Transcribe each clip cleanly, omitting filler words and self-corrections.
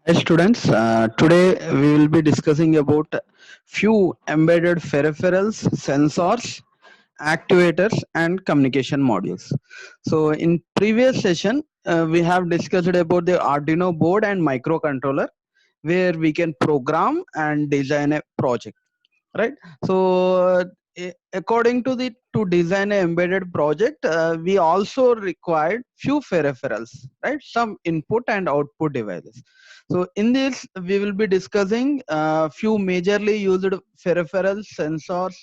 Hi students, today we will be discussing about few embedded peripherals, sensors, actuators and communication modules. So in previous session, we have discussed about the Arduino board and microcontroller where we can program and design a project, right? So according to the to design an embedded project, we also required few peripherals, right? Some input and output devices. So in this we will be discussing few majorly used peripherals, sensors,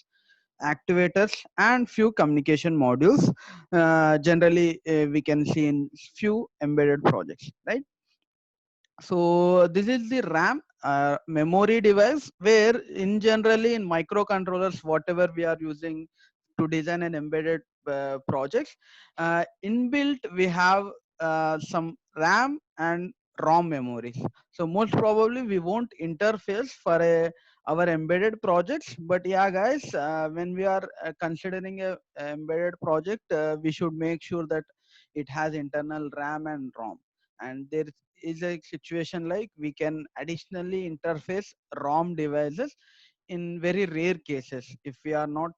actuators and few communication modules. Generally we can see in few embedded projects, right? So this is the RAM memory device where in generally in microcontrollers, whatever we are using to design an embedded projects, inbuilt we have some RAM and ROM memories. So most probably we won't interface for our embedded projects, but yeah guys, when we are considering a embedded project, we should make sure that it has internal RAM and ROM. And there is a situation like we can additionally interface ROM devices in very rare cases if we are not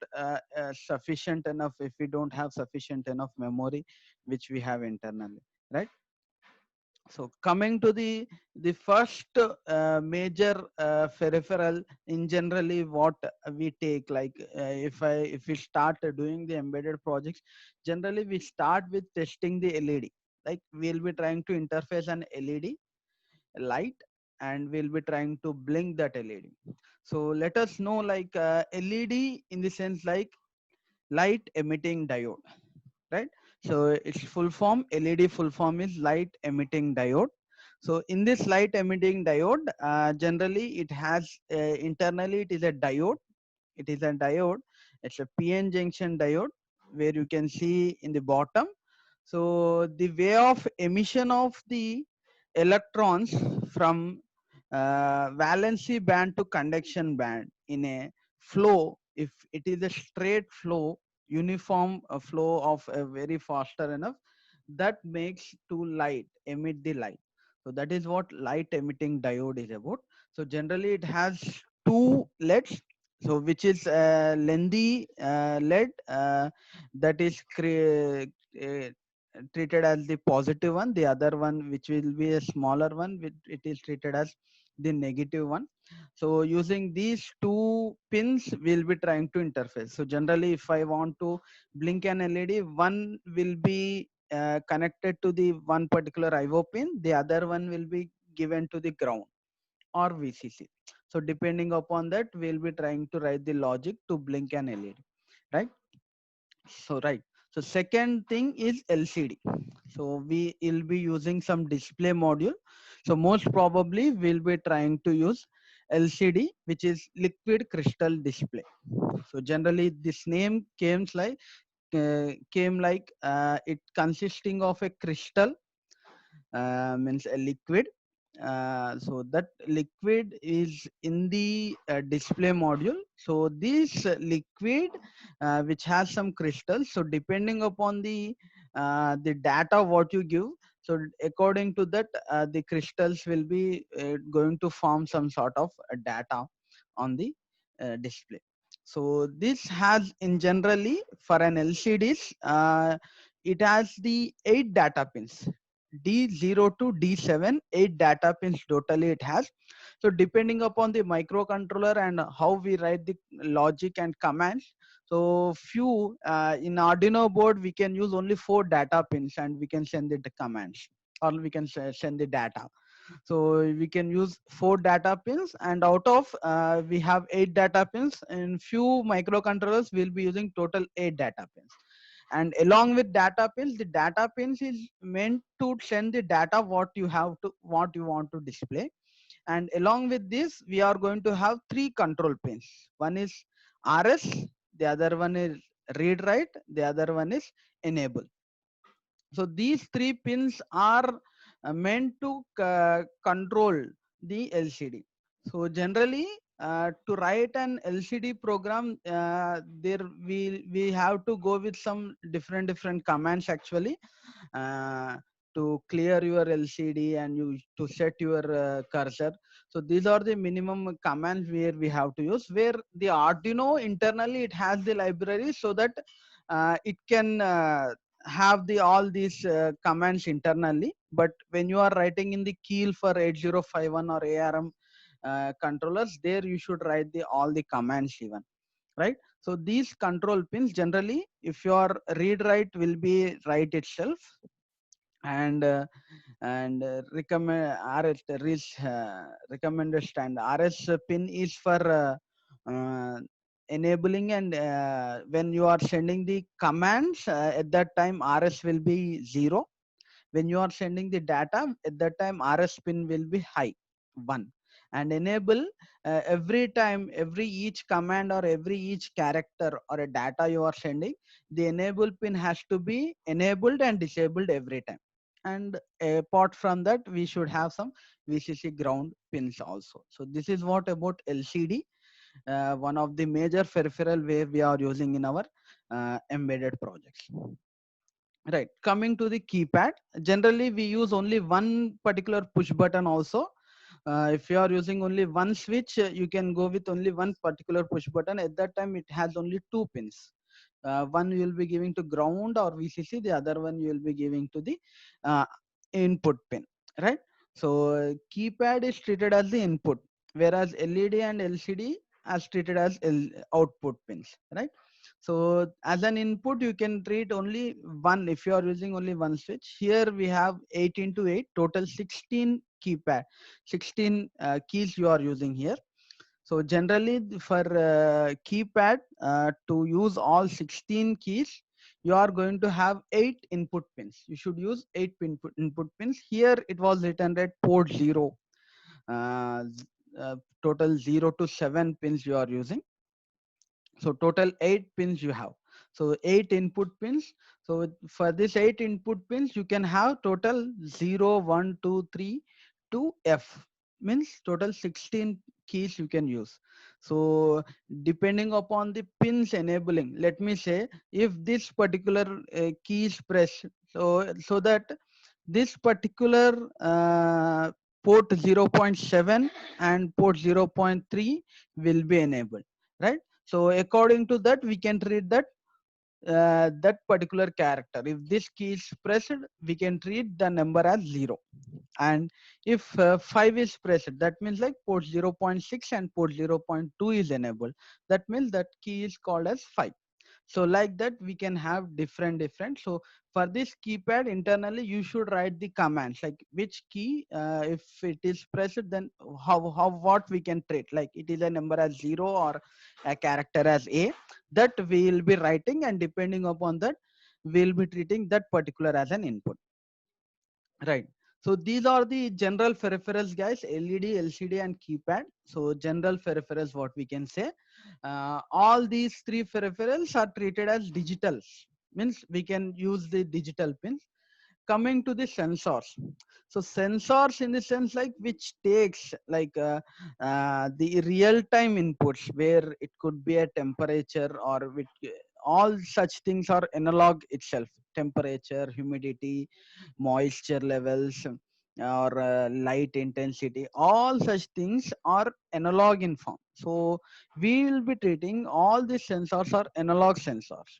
sufficient enough, if we don't have sufficient enough memory which we have internally, right? So coming to the first major peripheral, in generally what we take, like if we start doing the embedded projects, generally we start with testing the LED. Like we'll be trying to interface an LED light and we'll be trying to blink that LED. So let us know, like LED in the sense like light emitting diode, right? So its full form, LED full form is light emitting diode. So in this light emitting diode, generally it has internally it is a diode. It is a diode. It's a PN junction diode where you can see in the bottom. So the way of emission of the electrons from valency band to conduction band in a flow, if it is a straight flow, uniform flow of a very faster enough, that makes to light emit the light. So that is what light emitting diode is about. So generally it has two LEDs, so which is lengthy LED that is treated as the positive one. The other one, which will be a smaller one, it is treated as the negative one. So using these two pins we'll be trying to interface. So generally if I want to blink an LED, one will be connected to the one particular IO pin, the other one will be given to the ground or VCC. So depending upon that, we'll be trying to write the logic to blink an LED, right? So right. So second thing is LCD. So we will be using some display module. So most probably we'll be trying to use LCD, which is liquid crystal display. So generally this name came like it consisting of a crystal, means a liquid. So that liquid is in the display module. So this liquid which has some crystals, so depending upon the data what you give, so according to that the crystals will be going to form some sort of data on the display. So this has in generally for an LCDs, it has the 8 data pins, D0 to D7, 8 data pins totally it has. So depending upon the microcontroller and how we write the logic and commands, so few in Arduino board we can use only 4 data pins and we can send the commands, or we can send the data. So we can use 4 data pins, and out of we have 8 data pins. In few microcontrollers we'll be using total 8 data pins, and along with data pins, the data pins is meant to send the data what you want to display. And along with this we are going to have 3 control pins. One is RS, the other one is read write, the other one is enable. So these 3 pins are meant to control the LCD. So generally to write an LCD program, there we have to go with some different commands actually. to clear your LCD and you to set your cursor. So these are the minimum commands where we have to use, where the Arduino internally it has the library so that it can have the all these commands internally. But when you are writing in the keel for 8051 or ARM controllers, there you should write the all the commands even, right? So these control pins generally, if your read write will be write itself, and recommend RS reach recommended stand RS pin is for enabling, and when you are sending the commands at that time RS will be 0. When you are sending the data at that time RS pin will be high, 1. And enable, every time every each command or every each character or a data you are sending, the enable pin has to be enabled and disabled every time. And apart from that we should have some VCC ground pins also. So this is what about LCD, one of the major peripheral where we are using in our embedded projects. Right, coming to the keypad, generally we use only one particular push button also. If you are using only one switch, you can go with only one particular push button. At that time it has only two pins. One you will be giving to ground or VCC, the other one you will be giving to the uh, input pin, right? So keypad is treated as the input, whereas LED and LCD as treated as output pins, right? So as an input you can treat only one. If you are using only one switch, here we have 8 into 8 total 16 keypad, 16 keys you are using here. So generally for keypad, to use all 16 keys, you are going to have 8 input pins. You should use 8 input pins. Here it was written at port 0. uh, Total 0 to 7 pins you are using. So total 8 pins you have. So 8 input pins. So for this 8 input pins you can have total 0 1 2 3 to F, means total 16 keys you can use. So depending upon the pins enabling, let me say if this particular key is pressed, so that this particular port 0.7 and port 0.3 will be enabled, right? So according to that, we can treat that that particular character. If this key is pressed, we can treat the number as 0. And if 5 is pressed, that means like port 0.6 and port 0.2 is enabled. That means that key is called as 5. So like that we can have different. So for this keypad internally you should write the commands like which key, if it is pressed, then how what we can treat, like it is a number as 0 or a character as A, that we will be writing, and depending upon that we will be treating that particular as an input, right? So these are the general peripherals guys, LED, LCD and keypad. So general peripherals what we can say, all these three peripherals are treated as digitals, means we can use the digital pins. Coming to the sensors, so sensors in the sense like which takes like the real time inputs, where it could be a temperature or which, all such things are analog itself, temperature, humidity, moisture levels, or light intensity, all such things are analog in form. So we will be treating all these sensors are analog sensors.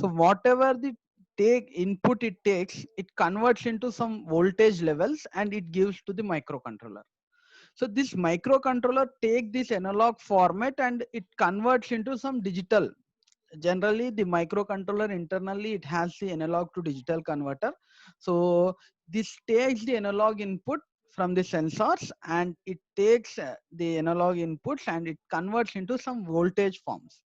So whatever the take input it takes, it converts into some voltage levels and it gives to the microcontroller. So this microcontroller take this analog format and it converts into some digital. Generally the microcontroller internally it has the analog to digital converter. So this takes the analog input from the sensors and it takes the analog inputs and it converts into some voltage forms.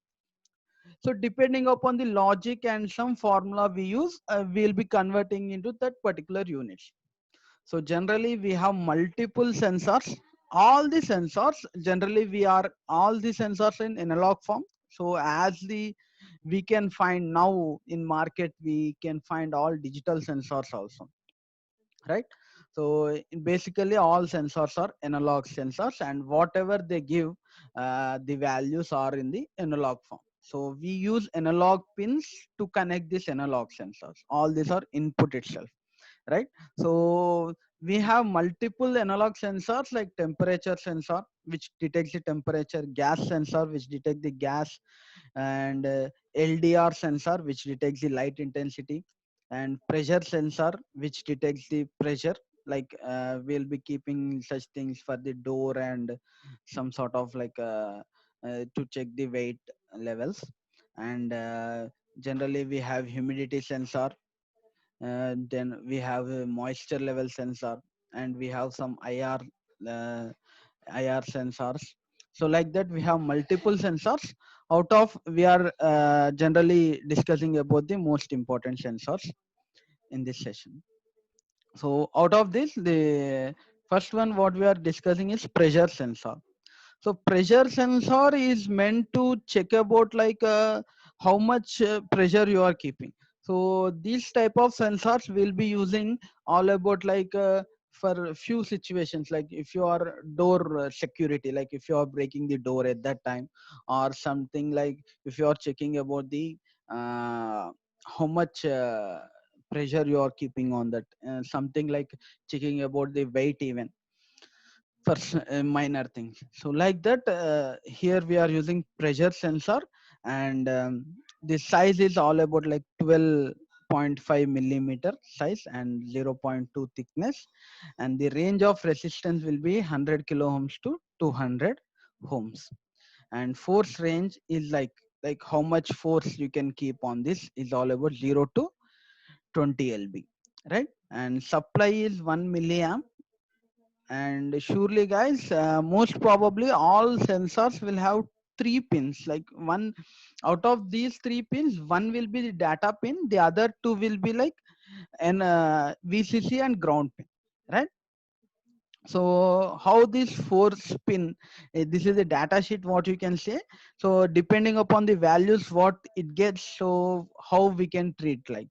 So depending upon the logic and some formula we use, we'll be converting into that particular units. So generally we have multiple sensors. All the sensors, generally we are all the sensors in analog form. So as the we can find now in market, we can find all digital sensors also, right? So basically all sensors are analog sensors, and whatever they give, the values are in the analog form. So we use analog pins to connect these analog sensors. All these are input itself. right? So we have multiple analog sensors like temperature sensor, which detects the temperature, gas sensor, which detects the gas, and LDR sensor, which detects the light intensity, and pressure sensor, which detects the pressure. Like we'll be keeping such things for the door and some sort of like to check the weight levels. And generally we have humidity sensor, then we have a moisture level sensor, and we have some uh, IR sensors. So like that, we have multiple sensors. Out of we are generally discussing about the most important sensors in this session. So out of this, the first one what we are discussing is pressure sensor. So pressure sensor is meant to check about like how much pressure you are keeping. So these type of sensors will be using all about like for few situations, like if you are door security, like if you are breaking the door at that time, or something like if you are checking about the uh, how much pressure you are keeping on that, something like checking about the weight even for minor things. So like that, here we are using pressure sensor, and the size is all about like 12.5 millimeter size and zero point 0.2 thickness, and the range of resistance will be 100 kilo ohms to 200 ohms, and force range is like how much force you can keep on this is all about 0 to 20 lb, right? And supply is 1 milliamp. And surely guys, most probably all sensors will have three pins, like one out of these three pins, one will be the data pin, the other two will be like an VCC and ground pin, right? So how this four spin, this is a data sheet what you can say. So depending upon the values what it gets, so how we can treat, like,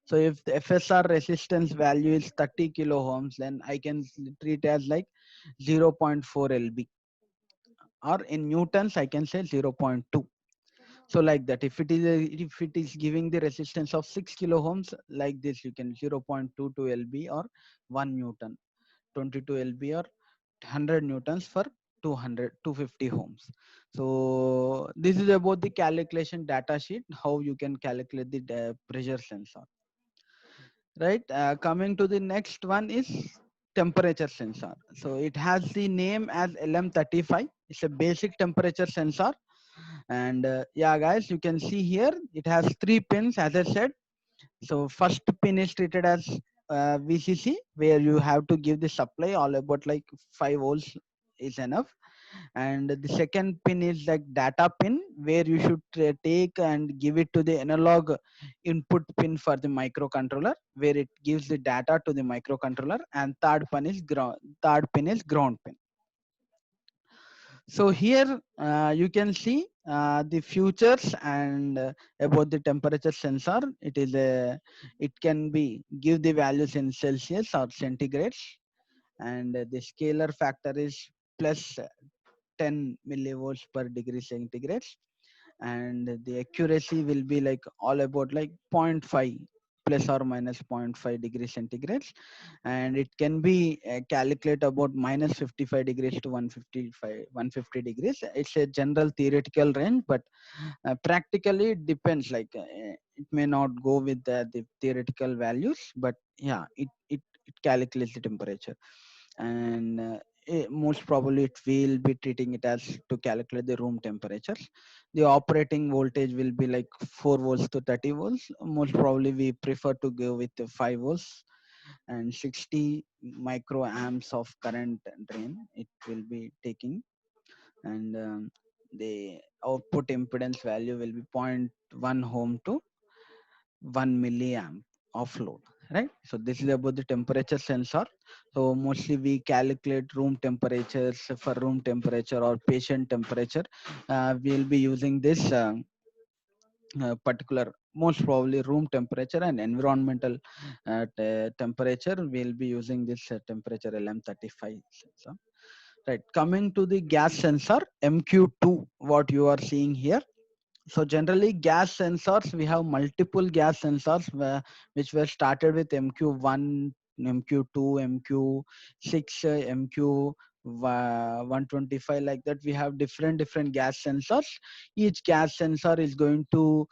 so if the FSR resistance value is 30 kilo ohms, then I can treat as like 0.4 lb, or in newtons I can say 0.2. So like that, if it is giving the resistance of 6 kilo ohms, like this you can 0.22 lb or 1 newton, 22 lb or 100 newtons for 250 ohms. So this is about the calculation data sheet, how you can calculate the pressure sensor, right? Coming to the next one is temperature sensor. So it has the name as LM35. It's a basic temperature sensor. And yeah guys, you can see here it has three pins, as I said. So first pin is treated as VCC, where you have to give the supply all about like 5 volts is enough. And the second pin is like data pin, where you should take and give it to the analog input pin for the microcontroller, where it gives the data to the microcontroller. And third pin is ground pin. So here you can see the features and about the temperature sensor. It can be give the values in Celsius or centigrades, and the scalar factor is plus 10 millivolts per degree centigrade, and the accuracy will be like all about like zero point 0.5 plus or minus zero point 0.5 degrees centigrade, and it can be calculate about minus 55 degrees to 150 degrees. It's a general theoretical range, but practically it depends, like it may not go with the theoretical values, but yeah, it calculates the temperature. And most probably it will be treating it as to calculate the room temperature. The operating voltage will be like 4 volts to 30 volts. Most probably we prefer to go with the 5 volts, and 60 microamps of current drain it will be taking. And the output impedance value will be zero point 0.1 ohm to 1 milliamp of load, right? So this is about the temperature sensor. So mostly we calculate room temperatures. For room temperature or patient temperature, we'll be using this particular, most probably room temperature and environmental temperature. We'll be using this temperature LM35 sensor, right? Coming to the gas sensor MQ2, what you are seeing here. So generally gas sensors, we have multiple gas sensors which were started with MQ1, MQ2, MQ6, MQ 125, like that. We have different gas sensors. Each gas sensor is going to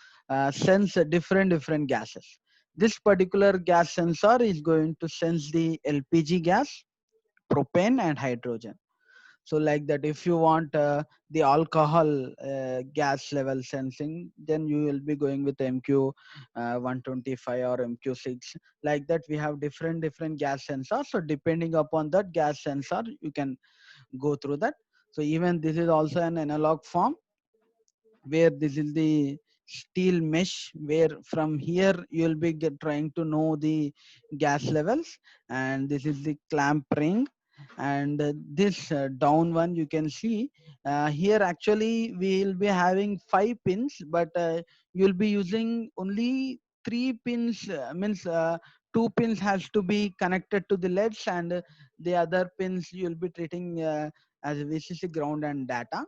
sense different gases. This particular gas sensor is going to sense the LPG gas, propane and hydrogen. So like that, if you want the alcohol gas level sensing, then you will be going with MQ 125 or MQ6. Like that, we have different gas sensors. So depending upon that gas sensor, you can go through that. So even this is also an analog form, where this is the steel mesh, where from here you will be trying to know the gas levels. And this is the clamp ring. And this down one, you can see here actually we will be having 5 pins, but you'll be using only 3 pins, means 2 pins has to be connected to the LEDs, and the other pins you'll be treating as VCC ground and data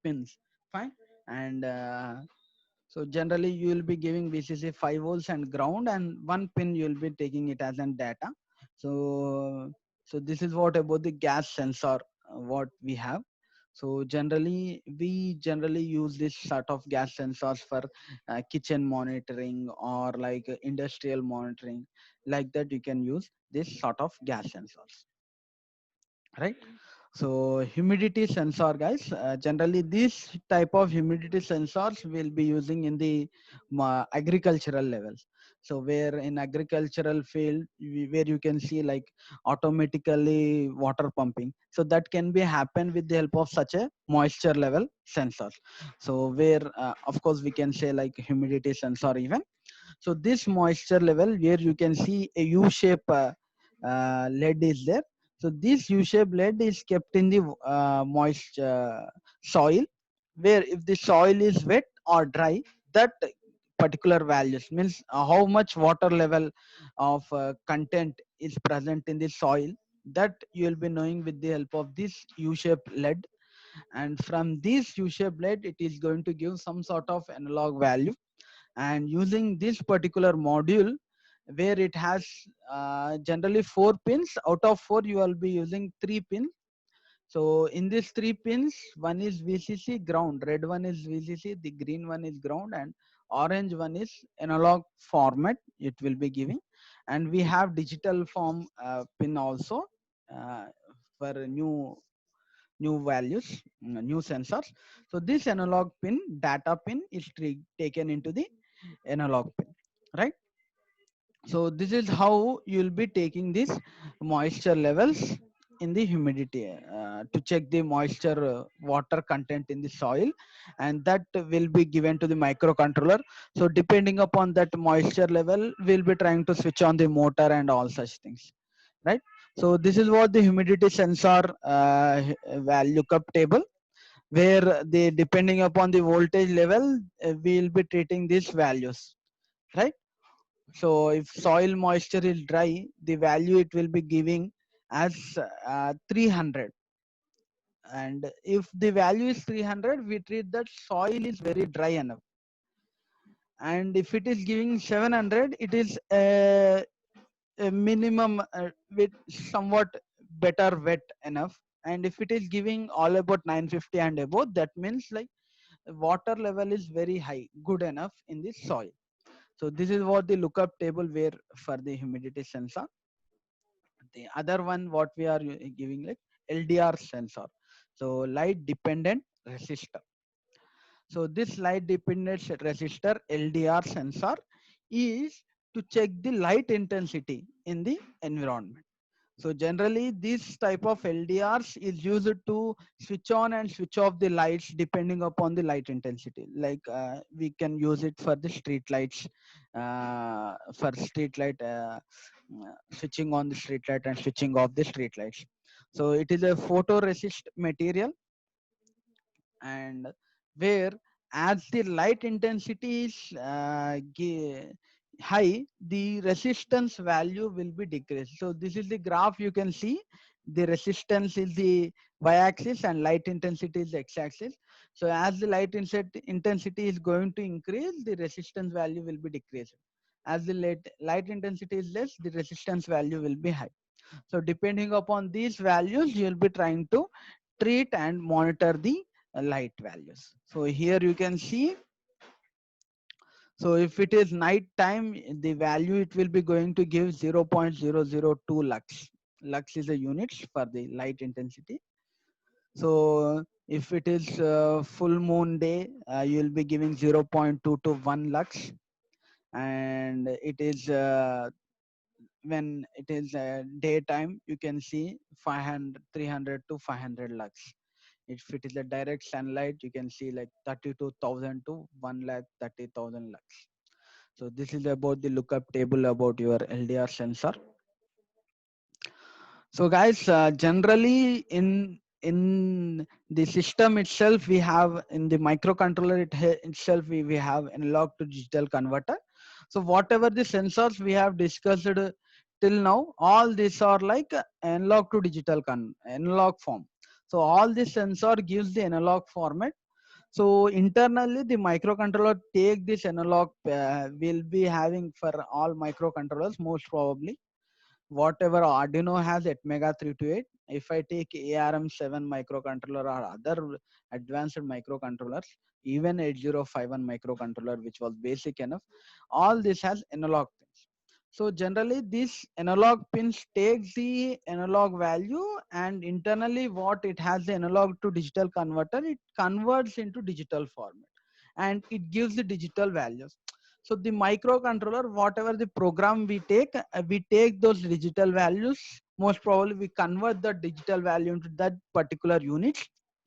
pins. Fine. And so generally you will be giving VCC 5 volts and ground, and one pin you will be taking it as an data. So this is what about the gas sensor what we have. So generally we generally use this sort of gas sensors for kitchen monitoring, or like industrial monitoring. Like that, you can use this sort of gas sensors, right? So humidity sensor, guys, generally this type of humidity sensors will be using in the agricultural levels. So where in agricultural field, where you can see like automatically water pumping, so that can be happen with the help of such a moisture level sensors. So where of course we can say like humidity sensor even. So this moisture level, where you can see a U-shape lead is there. So this U-shaped lead is kept in the moist soil, where if the soil is wet or dry, that particular values means how much water level of content is present in the soil, that you will be knowing with the help of this U-shaped lead. And from this U-shaped lead, it is going to give some sort of analog value. And using this particular module, where it has generally 4 pins, out of 4 you will be using 3 pins. So in these 3 pins, one is VCC ground, red one is VCC, the green one is ground, and orange one is analog format it will be giving. And we have digital form pin also uh, for new values, new sensors. So this analog pin, data pin, is taken into the analog pin, right? So this is how you'll be taking these moisture levels in the humidity to check the moisture water content in the soil, and that will be given to the microcontroller. So depending upon that moisture level, we'll be trying to switch on the motor and all such things, right? So this is what the humidity sensor value lookup table, where the depending upon the voltage level, we'll be treating these values, right? So if soil moisture is dry, the value it will be giving as 300. And if the value is 300, we treat that soil is very dry enough. And if it is giving 700, it is a minimum with somewhat better wet enough. And if it is giving all about 950 and above, that means like water level is very high, good enough in the soil. So this is what the lookup table where for the humidity sensor. The other one what we are giving like LDR sensor. So light dependent resistor. So this light dependent resistor LDR sensor is to check the light intensity in the environment. So generally this type of LDRs is used to switch on and switch off the lights depending upon the light intensity. Like we can use it for the street lights, for street light, switching on the street light and switching off the street lights. So it is a photoresist material, and where as the light intensity is high, the resistance value will be decreased. So this is the graph you can see. The resistance is the y-axis and light intensity is the x-axis. So as the light intensity is going to increase, the resistance value will be decreased. As the light intensity is less, the resistance value will be high. So depending upon these values, you will be trying to treat and monitor the light values. So here you can see, so if it is night time, the value it will be going to give 0.002 lux. Lux is a unit for the light intensity. So if it is full moon day, you will be giving 0.2 to 1 lux. And it is when it is daytime, you can see 500, 300 to 500 lux. If it is a direct sunlight, you can see like 32,000 to 1,30,000 lux. So this is about the lookup table about your LDR sensor. So guys, generally in the system itself, we have in the microcontroller itself, we have analog to digital converter. So whatever the sensors we have discussed till now, all these are like analog to digital analog form. So all this sensor gives the analog format. So internally, the microcontroller take this analog will be having for all microcontrollers most probably. Whatever Arduino has Atmega 328, if I take ARM7 microcontroller or other advanced microcontrollers, even 8051 microcontroller, which was basic enough, all this has analog pins. So generally, this analog pins takes the analog value, and internally what it has the analog to digital converter, it converts into digital format, and it gives the digital values. So the microcontroller, whatever the program we take those digital values. Most probably, we convert the digital value into that particular unit.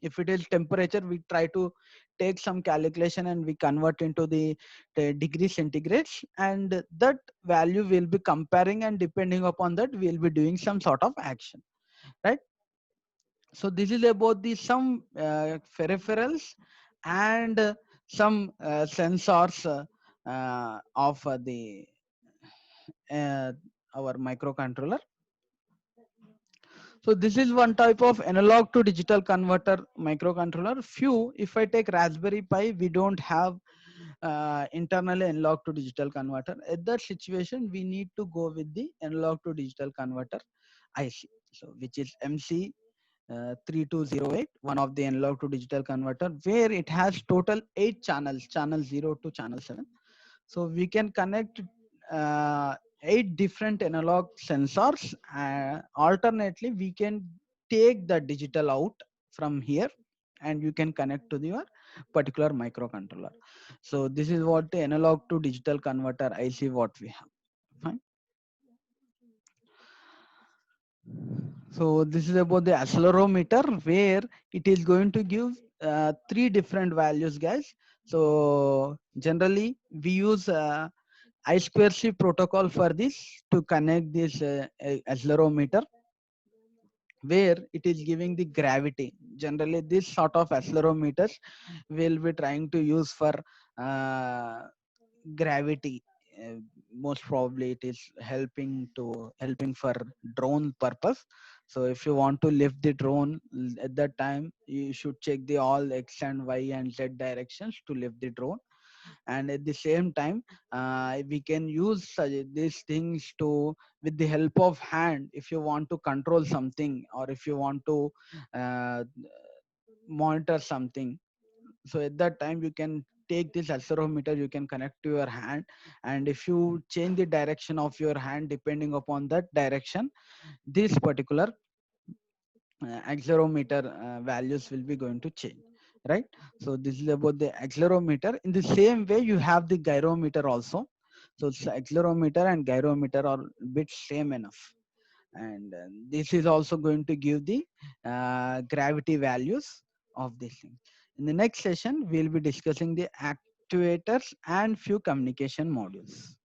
If it is temperature, we try to take some calculation and we convert into the degree centigrades, and that value will be comparing, and depending upon that, we will be doing some sort of action, right? So this is about the some peripherals and some sensors of the uh, our microcontroller. So this is one type of analog to digital converter microcontroller. Few, if I take Raspberry Pi, we don't have internally analog to digital converter. At that situation, we need to go with the analog to digital converter IC, so which is MC 3208, one of the analog to digital converter, where it has total 8 channels, channel 0 to channel 7. So we can connect uh, 8 different analog sensors. Alternately, we can take the digital out from here, and you can connect to your particular microcontroller. So this is what the analog to digital converter IC what we have. Fine. So this is about the accelerometer, where it is going to give 3 different values, guys. So generally we use I2C protocol for this to connect this accelerometer, where it is giving the gravity. Generally this sort of accelerometers will be trying to use for uh, gravity. Most probably it is helping for drone purpose. So if you want to lift the drone, at that time you should check the all x and y and z directions to lift the drone. And at the same time, we can use these things to, with the help of hand, if you want to control something, or if you want to uh, monitor something. So at that time you can take this accelerometer, you can connect to your hand, and if you change the direction of your hand depending upon that direction, this particular accelerometer values will be going to change, right? So this is about the accelerometer. In the same way, you have the gyrometer also. So accelerometer and gyrometer are bit same enough, and this is also going to give the gravity values of this thing. In the next session, we'll be discussing the actuators and few communication modules.